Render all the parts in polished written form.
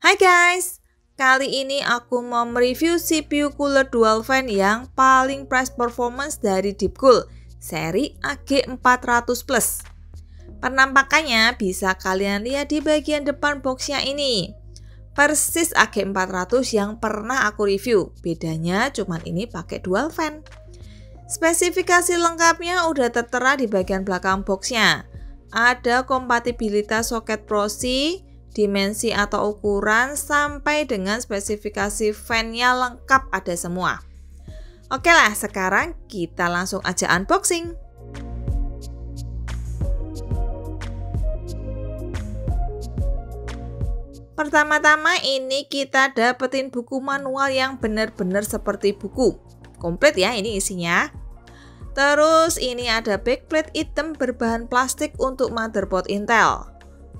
Hai guys, kali ini aku mau mereview CPU cooler dual fan yang paling price performance dari Deepcool, seri AG400 Plus. Penampakannya bisa kalian lihat di bagian depan boxnya ini. Persis AG400 yang pernah aku review, bedanya cuman ini pakai dual fan. Spesifikasi lengkapnya udah tertera di bagian belakang boxnya. Ada kompatibilitas soket Pro-C, dimensi atau ukuran, sampai dengan spesifikasi fan-nya lengkap ada semua. Oke lah, sekarang kita langsung aja unboxing. Pertama-tama ini kita dapetin buku manual yang benar-benar seperti buku. Komplit ya ini isinya. Terus ini ada backplate hitam berbahan plastik untuk motherboard Intel.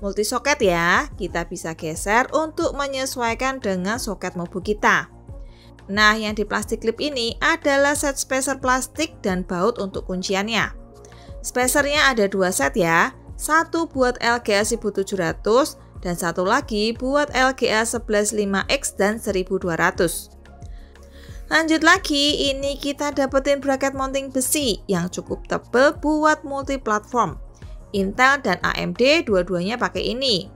Multi soket ya, kita bisa geser untuk menyesuaikan dengan soket mobile kita. Nah, yang di plastik clip ini adalah set spacer plastik dan baut untuk kunciannya. Spacernya ada 2 set ya, satu buat LGA 1700 dan satu lagi buat LGA 115X dan 1200. Lanjut lagi, ini kita dapetin bracket mounting besi yang cukup tebal buat multi platform. Intel dan AMD dua-duanya pakai ini.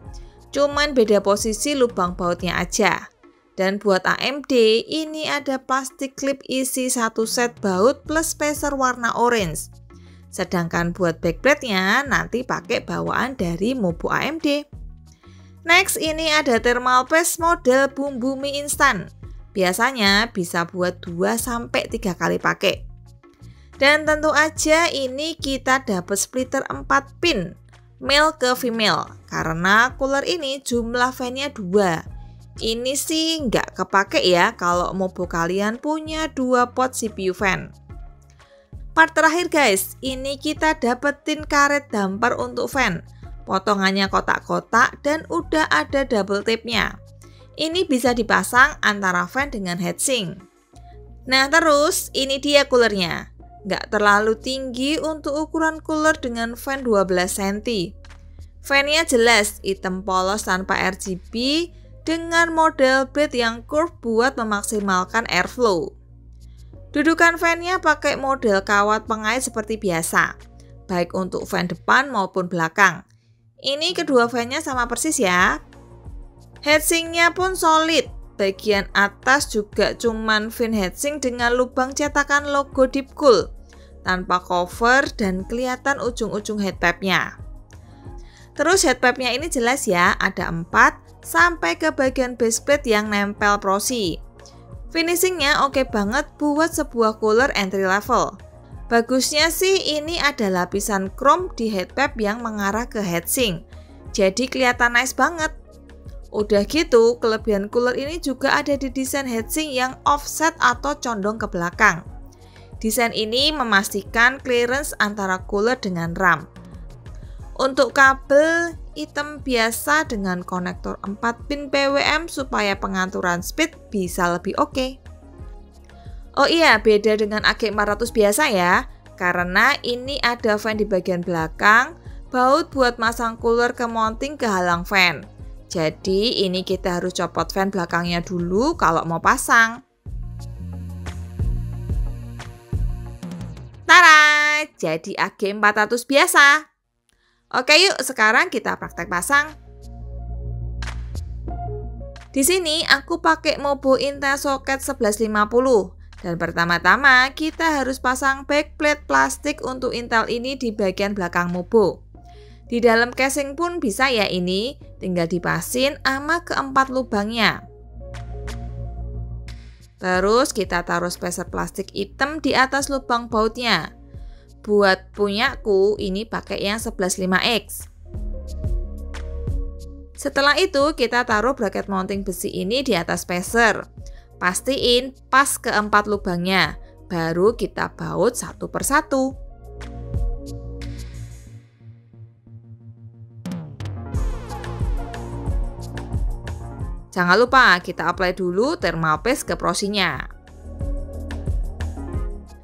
Cuman beda posisi lubang bautnya aja. Dan buat AMD ini ada plastik clip isi satu set baut plus spacer warna orange. Sedangkan buat backplate-nya nanti pakai bawaan dari Mobo AMD. Next ini ada thermal paste model bumbu mie instan. Biasanya bisa buat 2-3 kali pakai. Dan tentu aja ini kita dapat splitter 4 pin male ke female karena cooler ini jumlah fan-nya 2. Ini sih nggak kepake ya kalau mobo kalian punya 2 pot CPU fan. Part terakhir guys, ini kita dapetin karet damper untuk fan. Potongannya kotak-kotak dan udah ada double tape-nya. Ini bisa dipasang antara fan dengan heatsink. Nah terus ini dia coolernya. Nggak terlalu tinggi untuk ukuran cooler dengan fan 12 cm. Fan-nya jelas hitam polos tanpa RGB dengan model blade yang curve buat memaksimalkan airflow. Dudukan fan-nya pakai model kawat pengait seperti biasa, baik untuk fan depan maupun belakang. Ini kedua fan-nya sama persis ya. Heatsink-nya pun solid. Bagian atas juga cuman fin heatsink dengan lubang cetakan logo Deepcool tanpa cover dan kelihatan ujung-ujung headpipe-nya. Terus headpipe-nya ini jelas ya, ada 4 sampai ke bagian baseplate yang nempel Pro-C. Finishing-nya oke banget buat sebuah cooler entry level. Bagusnya sih ini ada lapisan chrome di headpipe yang mengarah ke heatsink. Jadi kelihatan nice banget. Udah gitu, kelebihan cooler ini juga ada di desain heatsink yang offset atau condong ke belakang. Desain ini memastikan clearance antara cooler dengan RAM. Untuk kabel hitam biasa dengan konektor 4 pin PWM supaya pengaturan speed bisa lebih oke. Oh iya, beda dengan AG400 biasa ya, karena ini ada fan di bagian belakang, baut buat masang cooler ke mounting ke halang fan. Jadi ini kita harus copot fan belakangnya dulu kalau mau pasang. Tara, jadi AG400 biasa. Oke yuk, sekarang kita praktek pasang. Di sini aku pakai Mobo Intel soket 1150. Dan pertama-tama kita harus pasang backplate plastik untuk Intel ini di bagian belakang Mobo. Di dalam casing pun bisa ya ini, tinggal dipasin sama keempat lubangnya. Terus kita taruh spacer plastik hitam di atas lubang bautnya. Buat punyaku ini pakai yang 115X. Setelah itu kita taruh bracket mounting besi ini di atas spacer. Pastiin pas keempat lubangnya, baru kita baut satu persatu. Jangan lupa kita apply dulu thermal paste ke Pro-C-nya.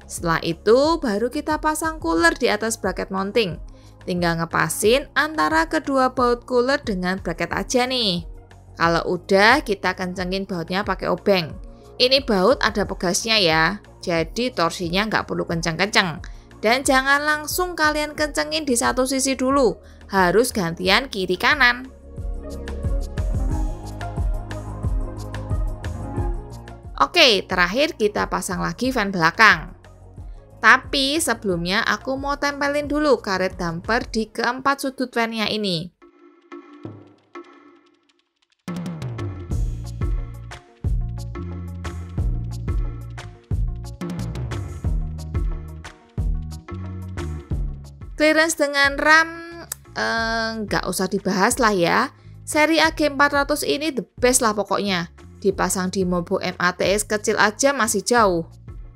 Setelah itu baru kita pasang cooler di atas bracket mounting. Tinggal ngepasin antara kedua baut cooler dengan bracket aja nih. Kalau udah, kita kencengin bautnya pakai obeng. Ini baut ada pegasnya ya, jadi torsinya nggak perlu kenceng-kenceng. Dan jangan langsung kalian kencengin di satu sisi dulu, harus gantian kiri kanan. Oke, terakhir kita pasang lagi fan belakang. Tapi sebelumnya aku mau tempelin dulu karet damper di keempat sudut fannya ini. Clearance dengan RAM nggak usah dibahas lah ya. Seri AG400 ini the best lah pokoknya. Dipasang di Mobo MATX kecil aja masih jauh.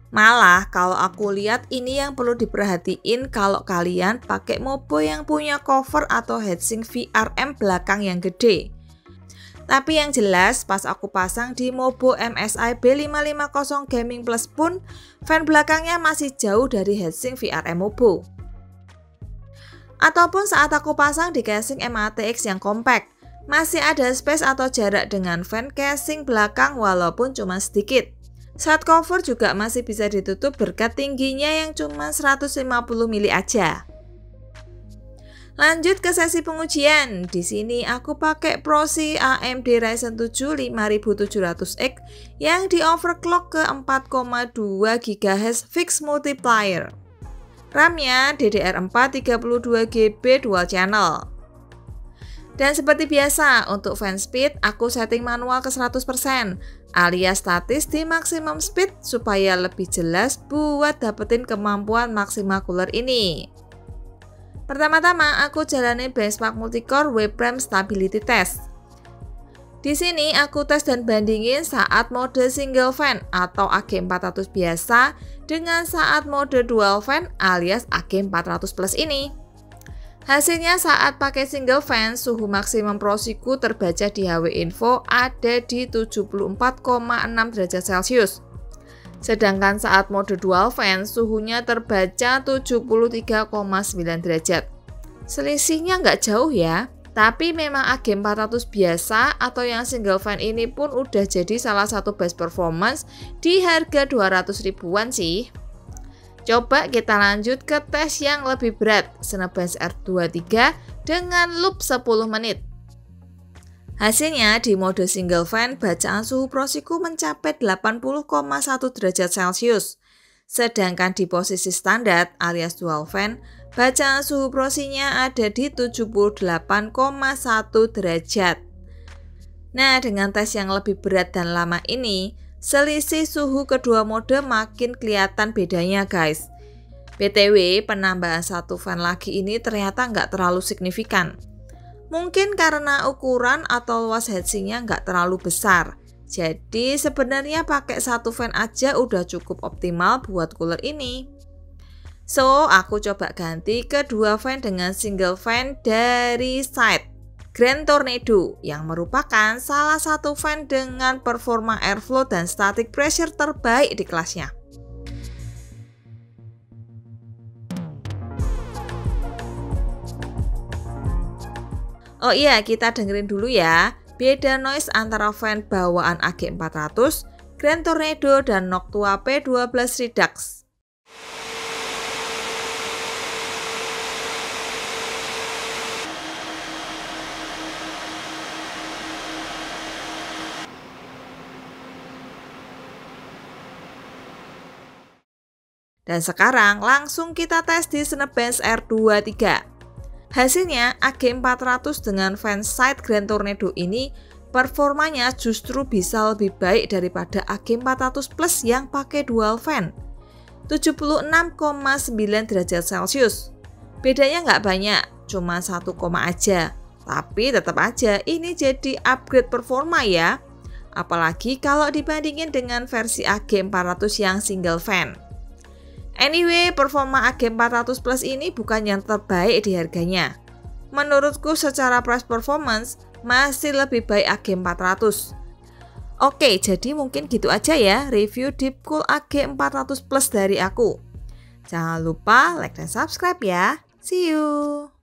Malah kalau aku lihat ini yang perlu diperhatiin kalau kalian pakai Mobo yang punya cover atau heatsink VRM belakang yang gede. Tapi yang jelas pas aku pasang di Mobo MSI B550 Gaming Plus pun fan belakangnya masih jauh dari heatsink VRM Mobo. Ataupun saat aku pasang di casing MATX yang compact, masih ada space atau jarak dengan fan casing belakang walaupun cuma sedikit. Side cover juga masih bisa ditutup berkat tingginya yang cuma 150 mili aja. Lanjut ke sesi pengujian. Di sini aku pakai Prosi AMD Ryzen 7 5700X yang di overclock ke 4,2 GHz fixed multiplier. RAM-nya DDR4 32GB dual channel. Dan seperti biasa, untuk fan speed aku setting manual ke 100% alias statis di maximum speed supaya lebih jelas buat dapetin kemampuan maksimal cooler ini. Pertama-tama aku jalani benchmark multicore webcam stability test. Di sini aku tes dan bandingin saat mode single fan atau AG400 biasa dengan saat mode dual fan alias AG400 Plus ini. Hasilnya saat pakai single fan, suhu maksimum prosiku terbaca di HW Info ada di 74,6 derajat Celcius. Sedangkan saat mode dual fan, suhunya terbaca 73,9 derajat. Selisihnya nggak jauh ya. Tapi memang AG400 biasa atau yang single fan ini pun udah jadi salah satu best performance di harga 200 ribuan sih. Coba kita lanjut ke tes yang lebih berat, Cinebench R23 dengan loop 10 menit. Hasilnya di mode single fan bacaan suhu prosiku mencapai 80,1 derajat Celcius. Sedangkan di posisi standar alias dual fan, bacaan suhu prosinya ada di 78,1 derajat. Nah, dengan tes yang lebih berat dan lama ini, selisih suhu kedua mode makin kelihatan bedanya guys. BTW, penambahan satu fan lagi ini ternyata nggak terlalu signifikan. Mungkin karena ukuran atau luas heatsinknya nggak terlalu besar. Jadi sebenarnya pakai satu fan aja udah cukup optimal buat cooler ini. So, aku coba ganti ke dua fan dengan single fan dari Side Grand Tornado yang merupakan salah satu fan dengan performa airflow dan static pressure terbaik di kelasnya. Oh iya, kita dengerin dulu ya beda noise antara fan bawaan AG400, Grand Tornado dan Noctua P12 Redux. Dan sekarang langsung kita tes di Cinebench R23. Hasilnya AG400 dengan fan Side Grand Tornado ini performanya justru bisa lebih baik daripada AG400 Plus yang pakai dual fan. 76,9 derajat Celcius. Bedanya nggak banyak, cuma 1, aja. Tapi tetap aja ini jadi upgrade performa ya. Apalagi kalau dibandingin dengan versi AG400 yang single fan. Anyway, performa AG400 Plus ini bukan yang terbaik di harganya. Menurutku secara price performance masih lebih baik AG400. Oke, jadi mungkin gitu aja ya review Deepcool AG400 Plus dari aku. Jangan lupa like dan subscribe ya. See you!